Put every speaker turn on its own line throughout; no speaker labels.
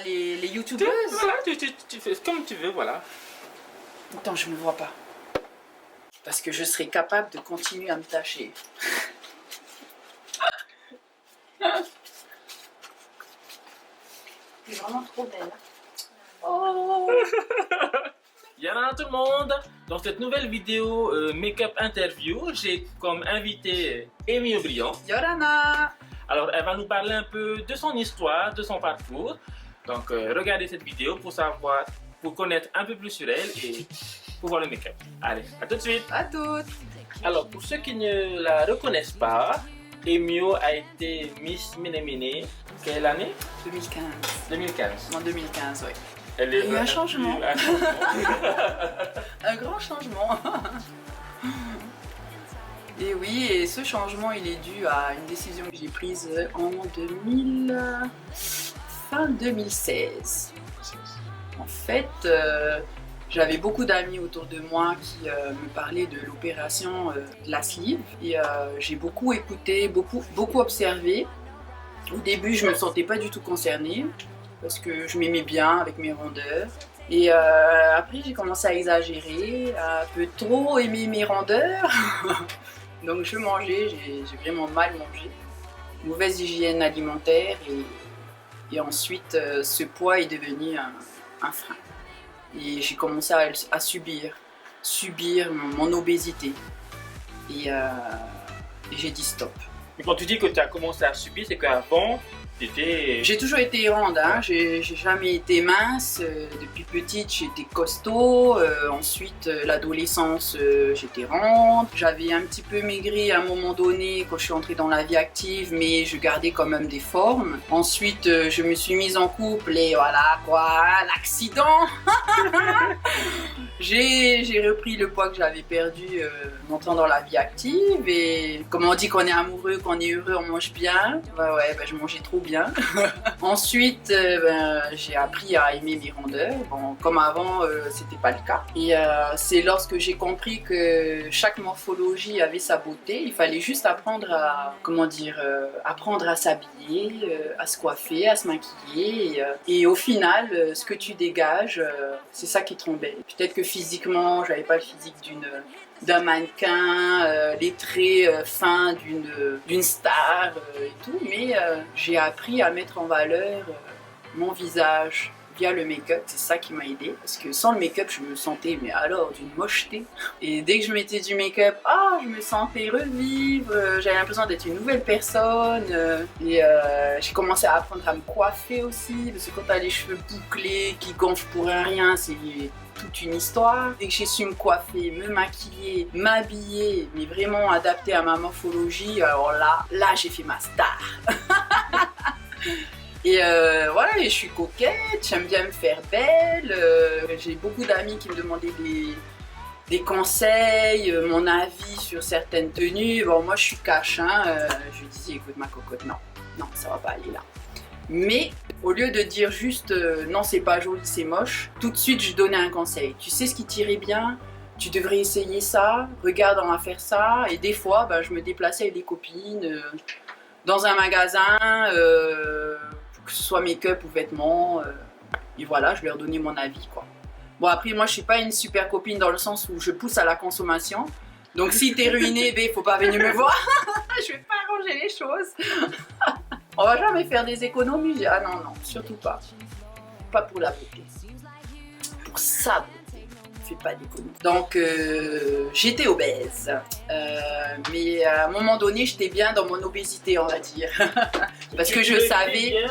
les youtubeuses.
Voilà, tu fais comme tu veux, voilà.
Attends, je me vois pas. Parce que je serais capable de continuer à me tâcher. C'est vraiment trop belle. Oh.
Yana tout le monde, dans cette nouvelle vidéo make-up interview, j'ai comme invité Amy O'Brien.
Yorana.
Alors elle va nous parler un peu de son histoire, de son parcours. Donc regardez cette vidéo pour savoir, pour connaître un peu plus sur elle et pour voir le make-up. Allez, à tout de suite.
À toutes.
Alors pour ceux qui ne la reconnaissent pas, Emio a été Miss Ménéméné, quelle année?
2015.
2015.
En 2015, oui.
Elle
Il y a eu un changement.
Un changement.
Un grand changement. Et oui, et ce changement, il est dû à une décision que j'ai prise en fin 2016. En fait, j'avais beaucoup d'amis autour de moi qui me parlaient de l'opération de la sleeve. Et j'ai beaucoup écouté, beaucoup observé. Au début, je ne me sentais pas du tout concernée parce que je m'aimais bien avec mes rondeurs. Et après, j'ai commencé à exagérer, à un peu trop aimer mes rondeurs. Donc je mangeais, j'ai vraiment mal mangé. Mauvaise hygiène alimentaire et ensuite ce poids est devenu un frein. Et j'ai commencé à subir mon obésité. Et j'ai dit stop.
Mais quand tu dis que tu as commencé à subir, c'est qu'avant, tu étais...
J'ai toujours été ronde, hein. J'ai jamais été mince. Depuis petite, j'étais costaud. Ensuite, l'adolescence, j'étais ronde. J'avais un petit peu maigri à un moment donné quand je suis entrée dans la vie active, mais je gardais quand même des formes. Ensuite, je me suis mise en couple et voilà quoi, l'accident. J'ai repris le poids que j'avais perdu montant dans la vie active et comme on dit qu'on est amoureux, qu'on est heureux, on mange bien. Ouais, je mangeais trop bien. Ensuite, j'ai appris à aimer mes rondeurs. Bon, comme avant, c'était pas le cas. Et c'est lorsque j'ai compris que chaque morphologie avait sa beauté, il fallait juste apprendre à, apprendre à s'habiller, à se coiffer, à se maquiller. Et au final, ce que tu dégages, c'est ça qui te rend belle. Peut-être que physiquement, j'avais pas le physique d'un mannequin, les traits fins d'une star et tout, mais j'ai appris à mettre en valeur mon visage via le make-up. C'est ça qui m'a aidée, parce que sans le make-up, je me sentais, mais alors, d'une mocheté. Et dès que je mettais du make-up, je me sentais revivre, j'avais l'impression d'être une nouvelle personne. Et j'ai commencé à apprendre à me coiffer aussi, parce que quand t'as les cheveux bouclés, qui gonflent pour un rien, c'est toute une histoire. Dès que j'ai su me coiffer, me maquiller, m'habiller, mais vraiment adapté à ma morphologie, alors là j'ai fait ma star. Et voilà, et je suis coquette, j'aime bien me faire belle. J'ai beaucoup d'amis qui me demandaient des conseils, mon avis sur certaines tenues. Bon, moi je suis cash, hein, je lui disais écoute ma cocotte, non, ça va pas aller là. Mais au lieu de dire juste non c'est pas joli, c'est moche, tout de suite je donnais un conseil. Tu sais ce qui t'irait bien, tu devrais essayer ça, regarde on va faire ça. Et des fois je me déplaçais avec des copines dans un magasin, que ce soit make-up ou vêtements, et voilà, je leur donnais mon avis quoi. Bon après moi je suis pas une super copine dans le sens où je pousse à la consommation. Donc si t'es ruiné, faut pas venir me voir. Je vais pas arranger les choses. On va jamais faire des économies. Ah non, surtout pas. Pas pour la beauté. Pour sa beauté, on fait pas d'économies. Donc j'étais obèse. Mais à un moment donné, j'étais bien dans mon obésité, on va dire. Parce que je savais...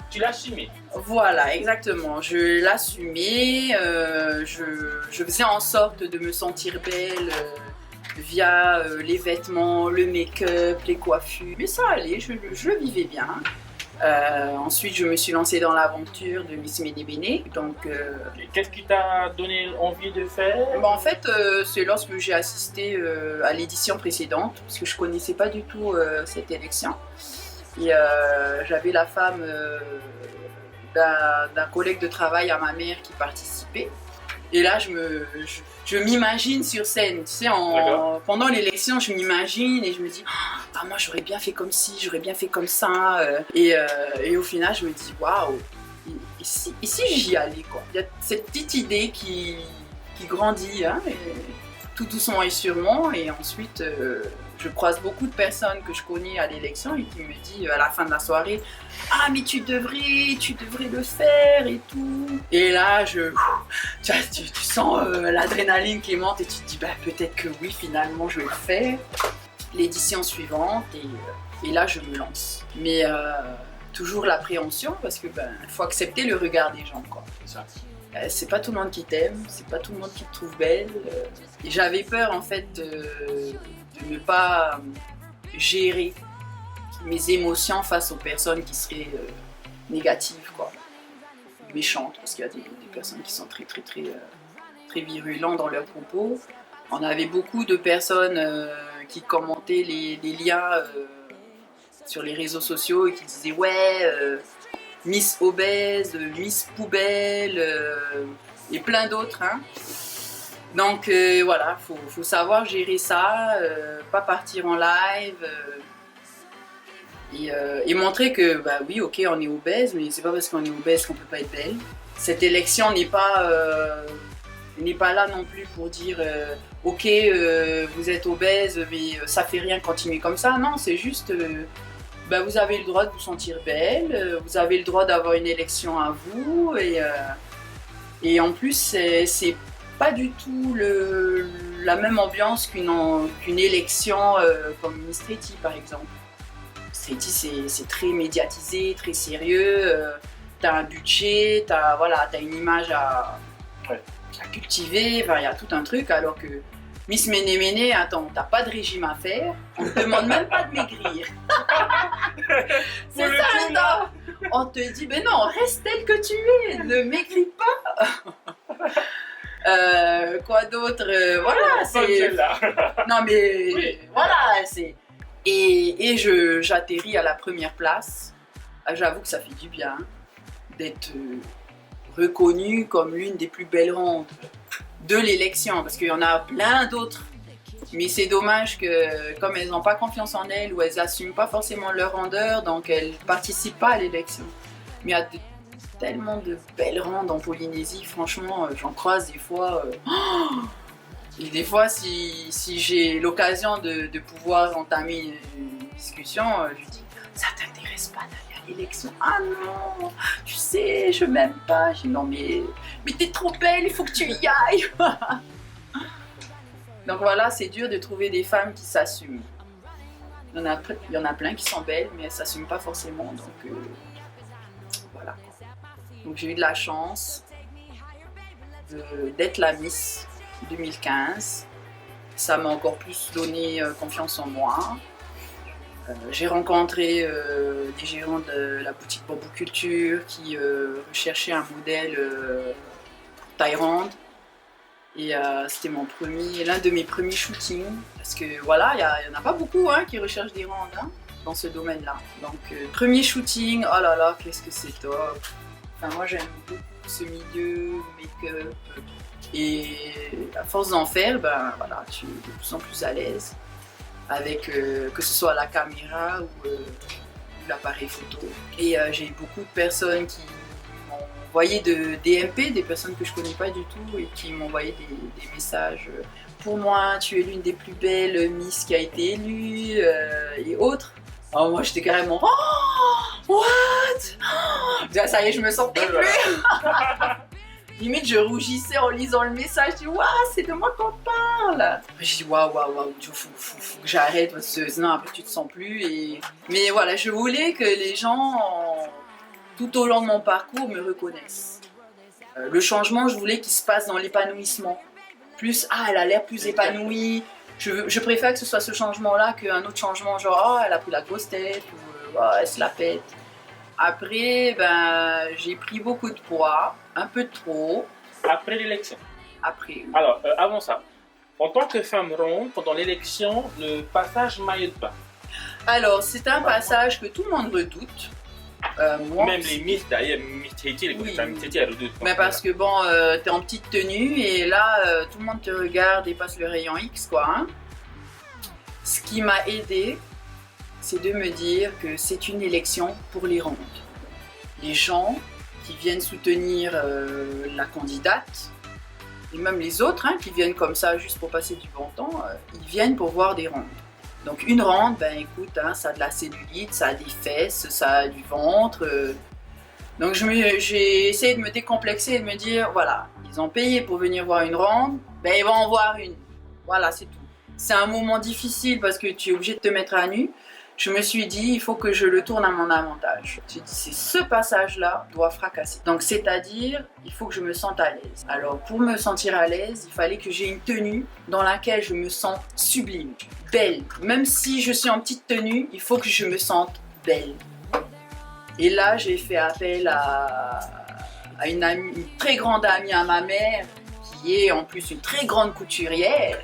Tu l'assumais.
Voilà, exactement. Je l'assumais. Je faisais en sorte de me sentir belle. Via les vêtements, le make-up, les coiffures. Mais ça allait, je le vivais bien. Ensuite, je me suis lancée dans l'aventure de Miss Ménéméné. Donc,
qu'est-ce qui t'a donné envie de faire?
En fait, c'est lorsque j'ai assisté à l'édition précédente, parce que je ne connaissais pas du tout cette élection. Et j'avais la femme d'un collègue de travail à ma mère qui participait. Et là, je m'imagine sur scène, tu sais, pendant l'élection, je m'imagine et je me dis moi j'aurais bien fait comme ci, j'aurais bien fait comme ça. Et au final, je me dis waouh, et si j'y allais, quoi. Il y a cette petite idée qui grandit, hein, et tout doucement et sûrement, et ensuite je croise beaucoup de personnes que je connais à l'élection et qui me disent à la fin de la soirée « Ah mais tu devrais le faire et tout ». Et là tu sens l'adrénaline qui monte et tu te dis bah, « Peut-être que oui, finalement je vais le faire ». L'édition suivante et là je me lance. Mais toujours l'appréhension parce que faut accepter le regard des gens, quoi.
C'est ça.
C'est pas tout le monde qui t'aime, c'est pas tout le monde qui te trouve belle. Et j'avais peur en fait de ne pas gérer mes émotions face aux personnes qui seraient négatives, quoi, méchantes, parce qu'il y a des personnes qui sont très virulentes dans leurs propos. On avait beaucoup de personnes qui commentaient les liens sur les réseaux sociaux et qui disaient ouais, Miss obèse, Miss poubelle et plein d'autres, hein. Donc voilà, faut savoir gérer ça, pas partir en live et montrer que bah oui, ok, on est obèse, mais c'est pas parce qu'on est obèse qu'on peut pas être belle. Cette élection n'est pas là non plus pour dire ok, vous êtes obèse, mais ça fait rien, continuez comme ça. Non, c'est juste vous avez le droit de vous sentir belle, vous avez le droit d'avoir une élection à vous, et en plus c'est pas du tout la même ambiance qu'une élection comme Miss Traity, par exemple. Traity, c'est très médiatisé, très sérieux, t'as un budget, t'as une image à cultiver, il y a tout un truc, alors que Miss Méné Méné, attends, t'as pas de régime à faire, on te demande même pas de maigrir. C'est ça, attends. On te dit, ben non, reste tel que tu es, ne maigris pas. Quoi d'autre, voilà, c'est... Non mais, oui. Voilà, c'est... Et j'atterris à la première place. J'avoue que ça fait du bien d'être reconnue comme l'une des plus belles rondes de l'élection, parce qu'il y en a plein d'autres. Mais c'est dommage que, comme elles n'ont pas confiance en elles ou elles n'assument pas forcément leur rondeur, donc elles ne participent pas à l'élection. Mais il y a tellement de belles rondes en Polynésie, franchement, j'en croise des fois. Et des fois, si j'ai l'occasion de pouvoir entamer une discussion, je dis « Ça t'intéresse pas d'aller à l'élection ?»« Ah non, tu sais, je m'aime pas. » Je dis « Non, mais t'es trop belle, il faut que tu y ailles. » Donc voilà, c'est dur de trouver des femmes qui s'assument. Il y en a plein qui sont belles, mais elles ne s'assument pas forcément. Donc voilà. Donc j'ai eu de la chance d'être la Miss 2015. Ça m'a encore plus donné confiance en moi. J'ai rencontré des gérants de la boutique Bamboo Culture qui recherchaient un modèle pour Thaïlande. Et c'était l'un de mes premiers shootings. Parce que voilà, il n'y en a pas beaucoup qui recherchent des rondes dans ce domaine-là. Donc premier shooting, oh là là, qu'est-ce que c'est top. Enfin, moi j'aime beaucoup ce milieu, make-up. Et à force d'en faire, voilà, tu es de plus en plus à l'aise avec que ce soit la caméra ou l'appareil photo. Et j'ai eu beaucoup de personnes qui m'ont envoyé des MP, des personnes que je connais pas du tout et qui m'ont envoyé des messages. Pour moi, tu es l'une des plus belles Miss qui a été élue et autres. Alors moi j'étais carrément oh, what? Ça y est, je me sentais plus. Limite, je rougissais en lisant le message. Je dis, waouh, c'est de moi qu'on parle. Je dis, waouh, faut que j'arrête parce que sinon après tu te sens plus. Mais voilà, je voulais que les gens, tout au long de mon parcours, me reconnaissent. Le changement, je voulais qu'il se passe dans l'épanouissement. Plus, elle a l'air plus épanouie. Je préfère que ce soit ce changement-là qu'un autre changement, genre, elle a pris la grosse tête ou elle se la pète. Après, j'ai pris beaucoup de poids, un peu trop.
Après l'élection.
Après. Oui.
Alors, avant ça, en tant que femme ronde, pendant l'élection, le passage maillot de bain.
Alors, c'est un passage que tout le monde redoute. Moi,
même les Miss, d'ailleurs, Miss Traity, les Miss Traity, elles redoutent.
Mais parce que bon, t'es en petite tenue et là, tout le monde te regarde et passe le rayon X, quoi. Hein. Ce qui m'a aidée, c'est de me dire que c'est une élection pour les rondes. Les gens qui viennent soutenir la candidate. Et même les autres qui viennent comme ça juste pour passer du bon temps, ils viennent pour voir des rondes. Donc une ronde, ben écoute, ça a de la cellulite, ça a des fesses, ça a du ventre. Donc j'ai essayé de me décomplexer et de me dire, voilà, ils ont payé pour venir voir une ronde, ben ils vont en voir une. Voilà, c'est tout. C'est un moment difficile parce que tu es obligé de te mettre à nu. Je me suis dit, il faut que je le tourne à mon avantage. J'ai dit, c'est ce passage-là doit fracasser. Donc, c'est-à-dire, il faut que je me sente à l'aise. Alors, pour me sentir à l'aise, il fallait que j'ai une tenue dans laquelle je me sens sublime, belle. Même si je suis en petite tenue, il faut que je me sente belle. Et là, j'ai fait appel à une très grande amie à ma mère, qui est en plus une très grande couturière,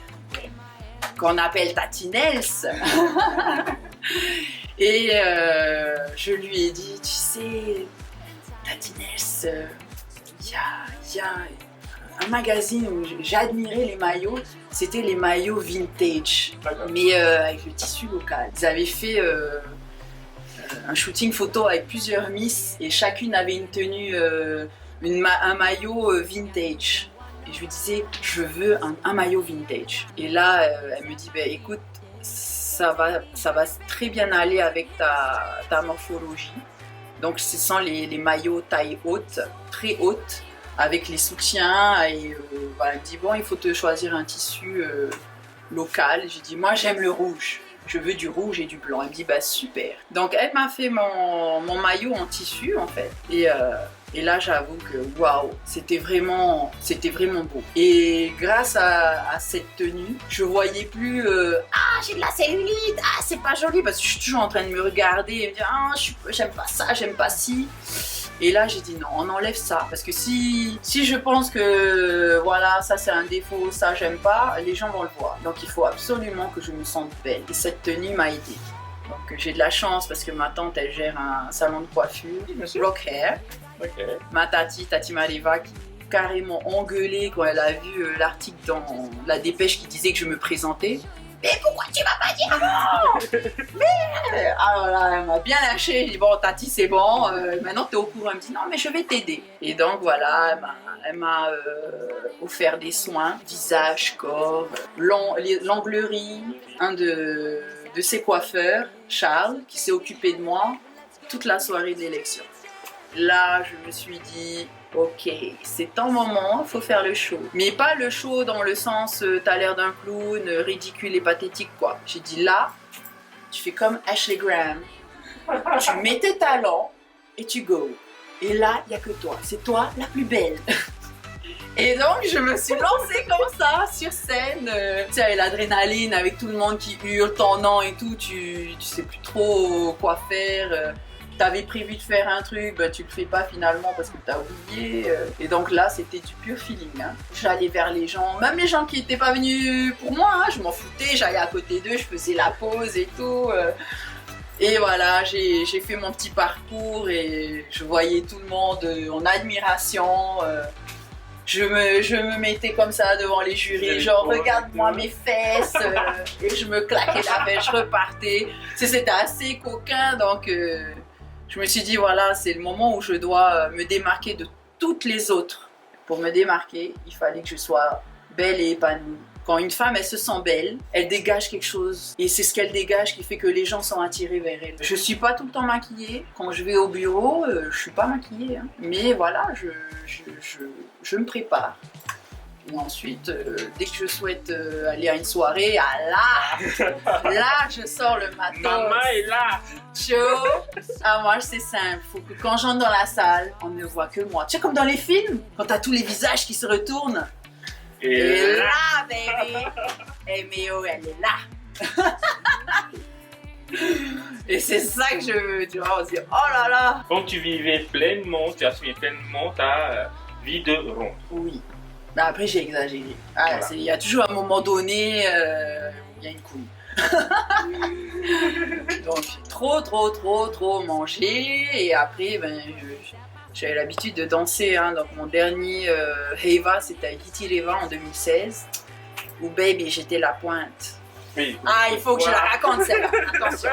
qu'on appelle Tati Nels. Et je lui ai dit, tu sais, Tati Nels, il y a un magazine où j'admirais les maillots, c'était les maillots vintage, mais avec le tissu local. Ils avaient fait un shooting photo avec plusieurs miss et chacune avait une tenue, un maillot vintage. Et je lui disais, je veux un maillot vintage. Et là, elle me dit, ben, écoute, ça va très bien aller avec ta morphologie. Donc, ce sont les maillots taille haute, très haute, avec les soutiens. Et voilà, elle me dit, bon, il faut te choisir un tissu local. J'ai dit, moi, j'aime le rouge. Je veux du rouge et du blanc. Elle me dit, bah super. Donc, elle m'a fait mon maillot en tissu, en fait. Et là, j'avoue que waouh, c'était vraiment beau. Et grâce à cette tenue, je voyais plus ah, j'ai de la cellulite, ah, c'est pas joli, parce que je suis toujours en train de me regarder et me dire ah, j'aime pas ça, j'aime pas ci. Et là, j'ai dit non, on enlève ça. Parce que si je pense que voilà, ça c'est un défaut, ça j'aime pas, les gens vont le voir. Donc il faut absolument que je me sente belle. Et cette tenue m'a aidée. Donc j'ai de la chance parce que ma tante, elle gère un salon de coiffure, Rock Hair. Okay. Ma Tati Maleva, qui carrément engueulée quand elle a vu l'article dans la dépêche qui disait que je me présentais. Mais pourquoi tu m'as pas dit avant? Mais alors là, elle m'a bien lâché. J'ai dit bon, Tati, c'est bon. Maintenant, t'es au courant. Elle me dit non, mais je vais t'aider. Et donc voilà, elle m'a offert des soins, visage, corps, l'onglerie. Un de ses coiffeurs, Charles, qui s'est occupé de moi toute la soirée de l'élection. Là, je me suis dit, ok, c'est ton moment, il faut faire le show. Mais pas le show dans le sens, t'as l'air d'un clown, ridicule et pathétique, quoi. J'ai dit, là, tu fais comme Ashley Graham. Tu mets tes talents et tu go. Et là, il n'y a que toi. C'est toi la plus belle. Et donc, je me suis lancée comme ça, sur scène. Tu sais, avec l'adrénaline, avec tout le monde qui hurle ton nom et tout, tu sais plus trop quoi faire. T'avais prévu de faire un truc, ben tu le fais pas finalement parce que t'as oublié. Et donc là, c'était du pur feeling. J'allais vers les gens, même les gens qui n'étaient pas venus pour moi, je m'en foutais, j'allais à côté d'eux, je faisais la pause et tout. Et voilà, j'ai fait mon petit parcours et je voyais tout le monde en admiration. Je me mettais comme ça devant les jurys, genre regarde-moi mes fesses, et je me claquais la fesse, je repartais. C'était assez coquin, donc je me suis dit voilà, c'est le moment où je dois me démarquer de toutes les autres. Pour me démarquer, il fallait que je sois belle et épanouie. Quand une femme, elle se sent belle, elle dégage quelque chose. Et c'est ce qu'elle dégage qui fait que les gens sont attirés vers elle. Je suis pas tout le temps maquillée. Quand je vais au bureau, je suis pas maquillée. Mais voilà, je me prépare. Et ensuite, dès que je souhaite aller à une soirée, là, je sors le matin.
Maman est là.
Moi, c'est simple. Faut que quand j'entre dans la salle, on ne voit que moi. Tu sais, comme dans les films, quand t'as tous les visages qui se retournent. Et là, baby, Méo, elle est là. Et c'est ça que je veux, tu vois, on se dit, oh là là.
Donc tu vivais pleinement, tu assumais pleinement ta vie de ronde.
Oui. Mais après, j'ai exagéré. Voilà. Il y a toujours un moment donné où il y a une couille. Donc, trop mangé. Et après, j'avais l'habitude de danser. Donc, mon dernier Heiva, c'était avec Kitty Leva en 2016. Où, baby, j'étais la pointe.
Oui.
Il faut que je la raconte, celle-là. Attention.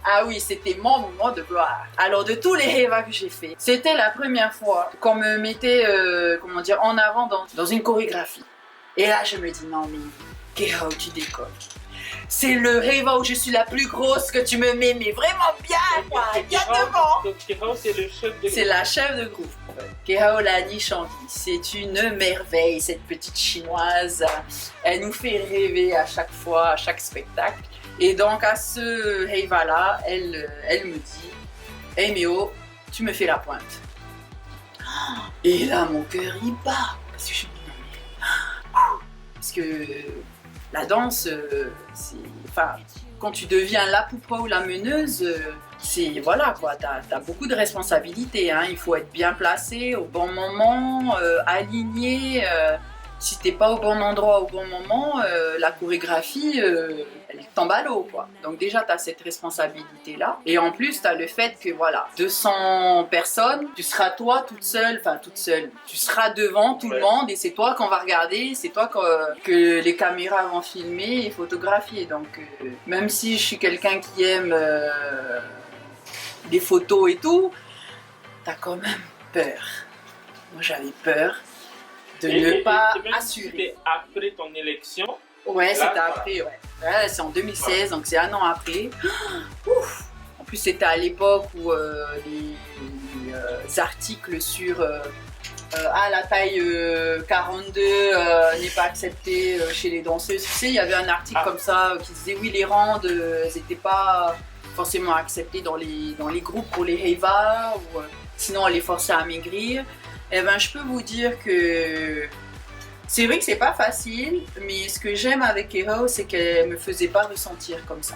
Ah oui, c'était mon moment de gloire. Alors de tous les Heiva que j'ai fait, c'était la première fois qu'on me mettait, comment dire, en avant dans une chorégraphie. Et là, je me dis, non mais, Keho, tu décolles. C'est le Heiva où je suis la plus grosse que tu me mets, mais vraiment bien, quoi, bien devant.
Donc Keho, c'est le chef de groupe.
C'est la chef de groupe. Keho Lani Changi, c'est une merveille, cette petite chinoise. Elle nous fait rêver à chaque fois, à chaque spectacle. Et donc à ce Heiva-là, elle me dit, hey Méo, tu me fais la pointe. Et là, mon cœur il bat. Parce que je me dis, non mais... Parce que la danse, c'est... Enfin, quand tu deviens la poupa ou la meneuse, c'est... Voilà quoi, t'as beaucoup de responsabilités. Hein. Il faut être bien placé, au bon moment, aligné. Si t'es pas au bon endroit au bon moment, la chorégraphie, elle tombe à l'eau, quoi. Donc déjà, t'as cette responsabilité-là. Et en plus, t'as le fait que, voilà, 200 personnes, tu seras toi toute seule, tu seras devant tout le monde et c'est toi qu'on va regarder, c'est toi que les caméras vont filmer et photographier. Donc, même si je suis quelqu'un qui aime les photos et tout, t'as quand même peur. Moi, j'avais peur de ne pas assurer.
C'était après ton élection.
Ouais, c'était après, ouais. C'est en 2016, donc c'est un an après. Ouf. En plus, c'était à l'époque où les articles sur la taille 42 n'est pas acceptée chez les danseuses. Tu sais, il y avait un article comme ça qui disait oui, les randes n'étaient pas forcément acceptées dans les groupes pour les Heiva, ou sinon on les forçait à maigrir. Eh ben, je peux vous dire que c'est vrai que c'est pas facile, mais ce que j'aime avec Keho, c'est qu'elle me faisait pas ressentir comme ça.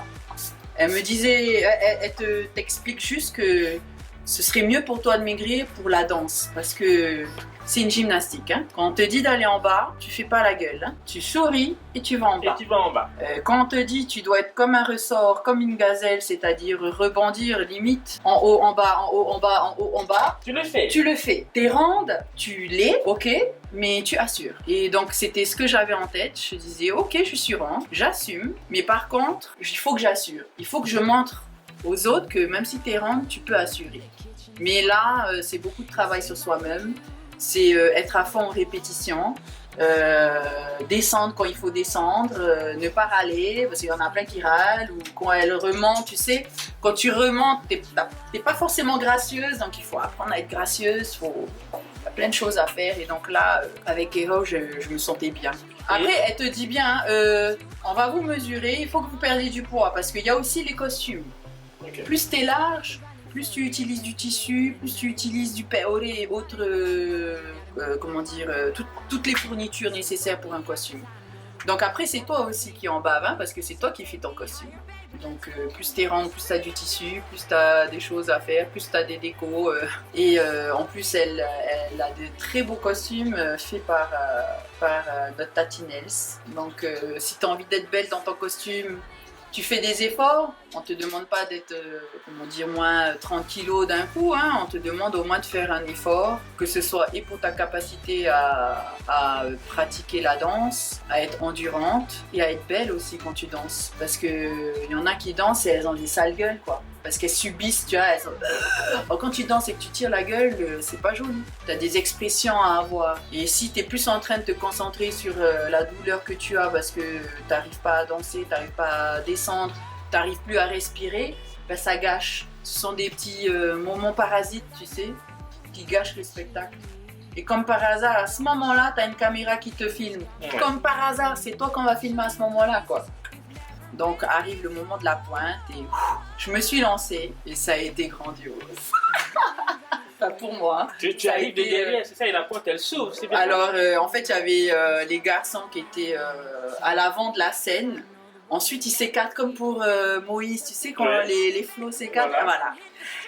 Elle me disait, elle t'explique juste que ce serait mieux pour toi de maigrir pour la danse, parce que c'est une gymnastique. Hein. Quand on te dit d'aller en bas, tu fais pas la gueule. Hein. Tu souris et tu vas en bas.
Et tu vas en bas.
Quand on te dit tu dois être comme un ressort, comme une gazelle, c'est-à-dire rebondir limite en haut, en bas, en haut, en bas, en haut, en bas.
Tu le fais.
Tu le fais. Tes randes, tu les, ok, mais tu assures. Et donc c'était ce que j'avais en tête. Je disais ok, je suis sur rande, j'assume, mais par contre, il faut que j'assure. Il faut que je montre aux autres que même si t'es rande, tu peux assurer. Mais là, c'est beaucoup de travail sur soi-même. C'est être à fond en répétition, descendre quand il faut descendre, ne pas râler, parce qu'il y en a plein qui râlent, ou quand elle remonte, tu sais, quand tu remontes, t'es pas forcément gracieuse, donc il faut apprendre à être gracieuse, il y a plein de choses à faire, et donc là, avec Keho, je me sentais bien. Après, elle te dit bien, on va vous mesurer, il faut que vous perdiez du poids, parce qu'il y a aussi les costumes. Okay. Plus t'es large, plus tu utilises du tissu, plus tu utilises du peoré et autres, comment dire, toutes les fournitures nécessaires pour un costume. Donc après, c'est toi aussi qui en bave, hein, parce que c'est toi qui fais ton costume. Donc plus t'es rande, plus t'as du tissu, plus t'as des choses à faire, plus t'as des décos. Et en plus, elle a de très beaux costumes faits par notre Tati Nels. Donc si t'as envie d'être belle dans ton costume, tu fais des efforts, on ne te demande pas d'être, comment dire, moins 30 kilos d'un coup, hein. On te demande au moins de faire un effort, que ce soit et pour ta capacité à pratiquer la danse, à être endurante et à être belle aussi quand tu danses. Parce qu'il y en a qui dansent et elles ont des sales gueules, quoi. Parce qu'elles subissent, tu vois, elles sont... Alors, quand tu danses et que tu tires la gueule, c'est pas joli. Tu as des expressions à avoir. Et si tu es plus en train de te concentrer sur la douleur que tu as parce que tu n'arrives pas à danser, tu n'arrives pas à descendre, tu n'arrives plus à respirer, ben ça gâche. Ce sont des petits moments parasites, tu sais, qui gâchent le spectacle. Et comme par hasard, à ce moment-là, tu as une caméra qui te filme. Ouais. Comme par hasard, c'est toi qu'on va filmer à ce moment-là, quoi. Donc arrive le moment de la pointe et je me suis lancée et ça a été grandiose. Enfin, pour moi.
Tu arrives de derrière, c'est ça, et la pointe elle s'ouvre.
Alors en fait, il y avait les garçons qui étaient à l'avant de la scène. Ensuite, ils s'écartent comme pour Moïse, tu sais, quand les flots s'écartent. Voilà.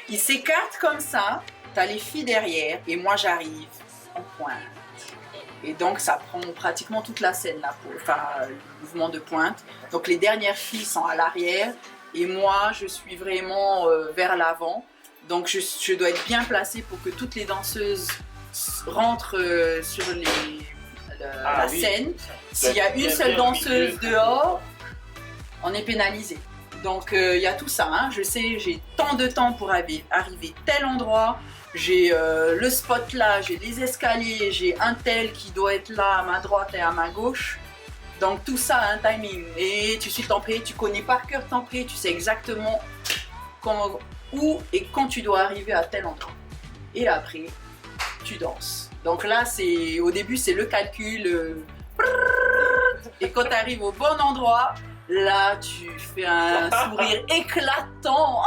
Ils s'écartent comme ça, t'as les filles derrière et moi j'arrive en pointe. Et donc ça prend pratiquement toute la scène là pour faire le mouvement de pointe. Donc les dernières filles sont à l'arrière et moi je suis vraiment vers l'avant. Donc je dois être bien placée pour que toutes les danseuses rentrent sur la scène. S'il y a une seule danseuse dehors, on est pénalisé. Donc il y a tout ça, hein. Je sais, j'ai tant de temps pour arriver tel endroit, j'ai le spot là, j'ai les escaliers, j'ai un tel qui doit être là à ma droite et à ma gauche. Donc tout ça a un timing. Et tu suis ton pré, tu connais par cœur ton pré, tu sais exactement où et quand tu dois arriver à tel endroit. Et après, tu danses. Donc là, au début, c'est le calcul. Et quand tu arrives au bon endroit, là, tu fais un sourire éclatant.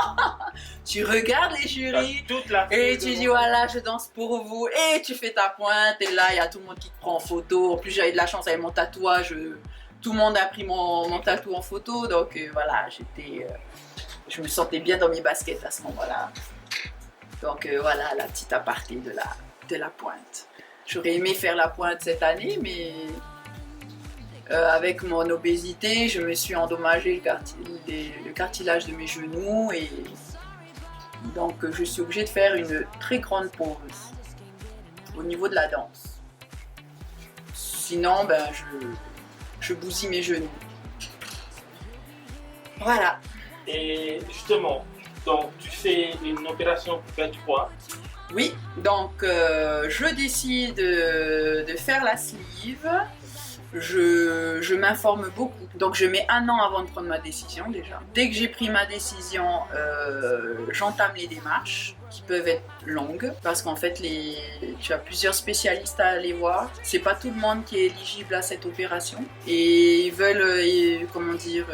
Tu regardes les jurys et tu dis voilà, je danse pour vous. Et tu fais ta pointe. Et là, il y a tout le monde qui te prend en photo. En plus, j'avais de la chance avec mon tatouage. Tout le monde a pris mon tatou en photo. Donc voilà, je me sentais bien dans mes baskets à ce moment-là. Donc voilà, la petite aparté de la pointe. J'aurais aimé faire la pointe cette année, mais avec mon obésité, je me suis endommagé le cartilage de mes genoux et donc je suis obligée de faire une très grande pause au niveau de la danse. Sinon, ben, je bousille mes genoux. Voilà.
Et justement, donc tu fais une opération pour perdre du poids.
Oui, donc je décide de faire la sleeve. Je m'informe beaucoup. Donc je mets 1 an avant de prendre ma décision déjà. Dès que j'ai pris ma décision, j'entame les démarches qui peuvent être longues parce qu'en fait tu as plusieurs spécialistes à aller voir. C'est pas tout le monde qui est éligible à cette opération et ils veulent comment dire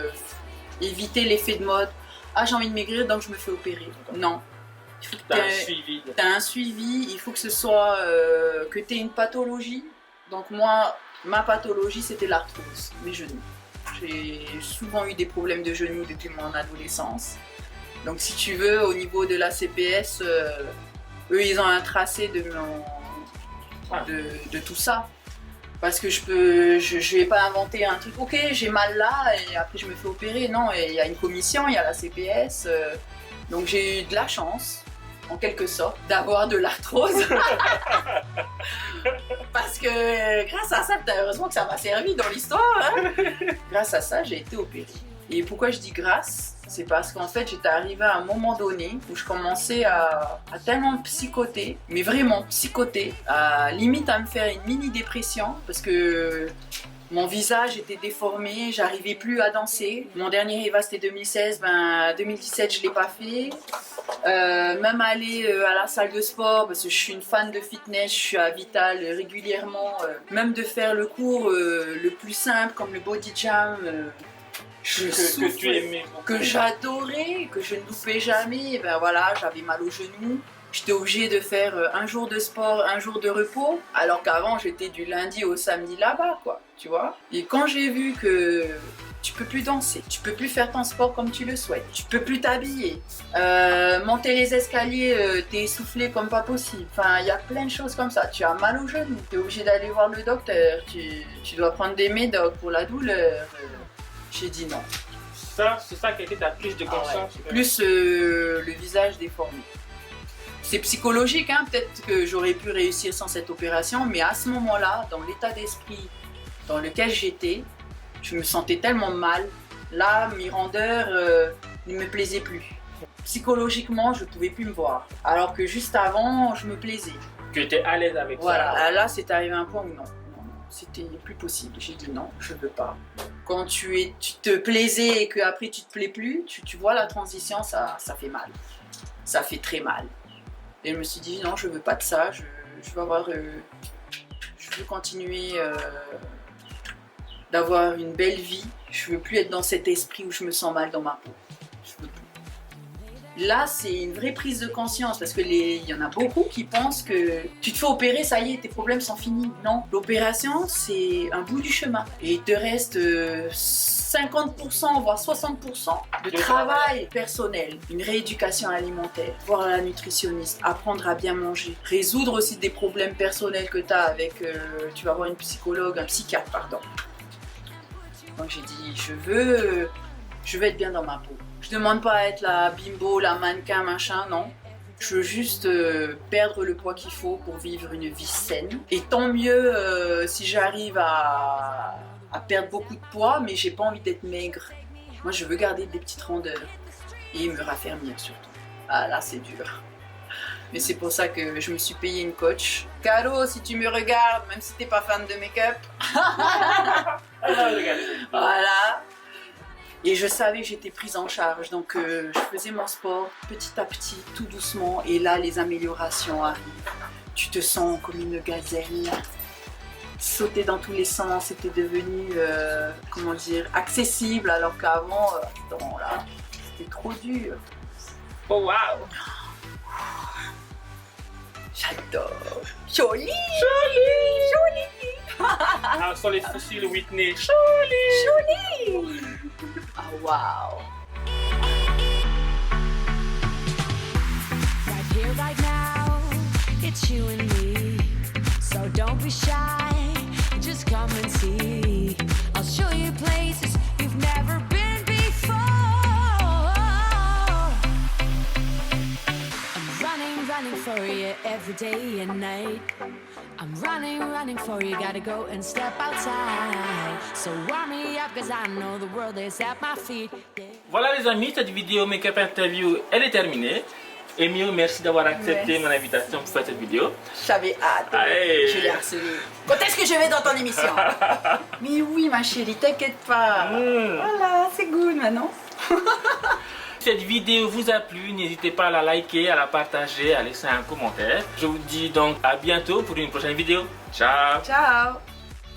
éviter l'effet de mode. Ah, j'ai envie de maigrir donc je me fais opérer. Non.
T'as un suivi.
T'as un suivi, il faut que ce soit que tu aies une pathologie. Donc moi, ma pathologie c'était l'arthrose, mes genoux. J'ai souvent eu des problèmes de genoux depuis mon adolescence. Donc si tu veux, au niveau de la CPS, eux ils ont un tracé de tout ça. Parce que je vais pas inventer un truc, ok j'ai mal là et après je me fais opérer. Non, il y a une commission, il y a la CPS. Donc j'ai eu de la chance, en quelque sorte, d'avoir de l'arthrose. Parce que grâce à ça, heureusement que ça m'a servi dans l'histoire. Hein. Grâce à ça, j'ai été opérée. Et pourquoi je dis grâce ? C'est parce qu'en fait, j'étais arrivée à un moment donné où je commençais à tellement psychoter, mais vraiment psychoter, limite à me faire une mini-dépression parce que mon visage était déformé, j'arrivais plus à danser. Mon dernier Riva c'était 2016, 2017 je l'ai pas fait. Même aller à la salle de sport, parce que je suis une fan de fitness, je suis à Vital régulièrement. Même de faire le cours le plus simple comme le body jam.
Que tu aimais beaucoup.
Que j'adorais, que je ne loupais jamais. Ben voilà, j'avais mal aux genoux. J'étais obligée de faire un jour de sport, un jour de repos, alors qu'avant j'étais du lundi au samedi là-bas, quoi, tu vois. Et quand j'ai vu que tu peux plus danser, tu peux plus faire ton sport comme tu le souhaites, tu peux plus t'habiller, monter les escaliers, t'es essoufflé comme pas possible. Enfin, il y a plein de choses comme ça. Tu as mal aux genoux, t'es obligé d'aller voir le docteur, tu dois prendre des médocs pour la douleur. J'ai dit non.
C'est ça qui a été ta prise de conscience.
Ouais. Plus le visage déformé. C'est psychologique, hein? Peut-être que j'aurais pu réussir sans cette opération, mais à ce moment-là, dans l'état d'esprit dans lequel j'étais, je me sentais tellement mal. Là, mes rondeurs ne me plaisaient plus. Psychologiquement, je ne pouvais plus me voir. Alors que juste avant, je me plaisais.
Que tu es à l'aise avec
voilà,
ça.
là, c'est arrivé à un point où non. C'était plus possible. J'ai dit non, je ne veux pas. Quand tu te plaisais et qu'après tu te plais plus, tu vois la transition, ça fait mal. Ça fait très mal. Et je me suis dit non, je veux pas de ça. Je veux continuer d'avoir une belle vie. Je veux plus être dans cet esprit où je me sens mal dans ma peau. Je veux plus. Là, c'est une vraie prise de conscience parce que il y en a beaucoup qui pensent que tu te fais opérer, ça y est, tes problèmes sont finis. Non, l'opération, c'est un bout du chemin. Et il te reste 50%, voire 60% de travail personnel. Une rééducation alimentaire, voir la nutritionniste, apprendre à bien manger, résoudre aussi des problèmes personnels que tu as avec, tu vas voir une psychologue, un psychiatre, pardon. Donc j'ai dit, je veux être bien dans ma peau. Je demande pas à être la bimbo, la mannequin, machin, non. Je veux juste perdre le poids qu'il faut pour vivre une vie saine. Et tant mieux si j'arrive à perdre beaucoup de poids, mais j'ai pas envie d'être maigre. Moi, je veux garder des petites rondeurs et me raffermir surtout. Ah là, c'est dur. Mais c'est pour ça que je me suis payé une coach. Caro, si tu me regardes, même si t'es pas fan de make-up. Voilà. Et je savais que j'étais prise en charge, donc je faisais mon sport petit à petit, tout doucement. Et là, les améliorations arrivent. Tu te sens comme une gazelle. Sauter dans tous les sens, c'était devenu, comment dire, accessible, alors qu'avant, non, là, c'était trop dur.
Oh waouh!
J'adore. Jolie!
Ah, sur les fossiles Whitney. Jolie!
Ah, waouh!
Right here, right now, it's you and me. So don't be shy, just come and see. I'll show you places you've never been before. I'm running for you every day and night. I'm running for you, gotta go and step outside. So warm me up, cause I know the world is at my feet. Yeah.
Voilà les amis, cette vidéo make-up interview, elle est terminée. Emile, merci d'avoir accepté mon invitation pour faire cette vidéo.
J'avais hâte.
Allez.
Je l'ai harcelé. Quand est-ce que je vais dans ton émission? Mais oui, ma chérie, t'inquiète pas. Voilà, c'est good maintenant.
Cette vidéo vous a plu, n'hésitez pas à la liker, à la partager, à laisser un commentaire. Je vous dis donc à bientôt pour une prochaine vidéo. Ciao!
Ciao.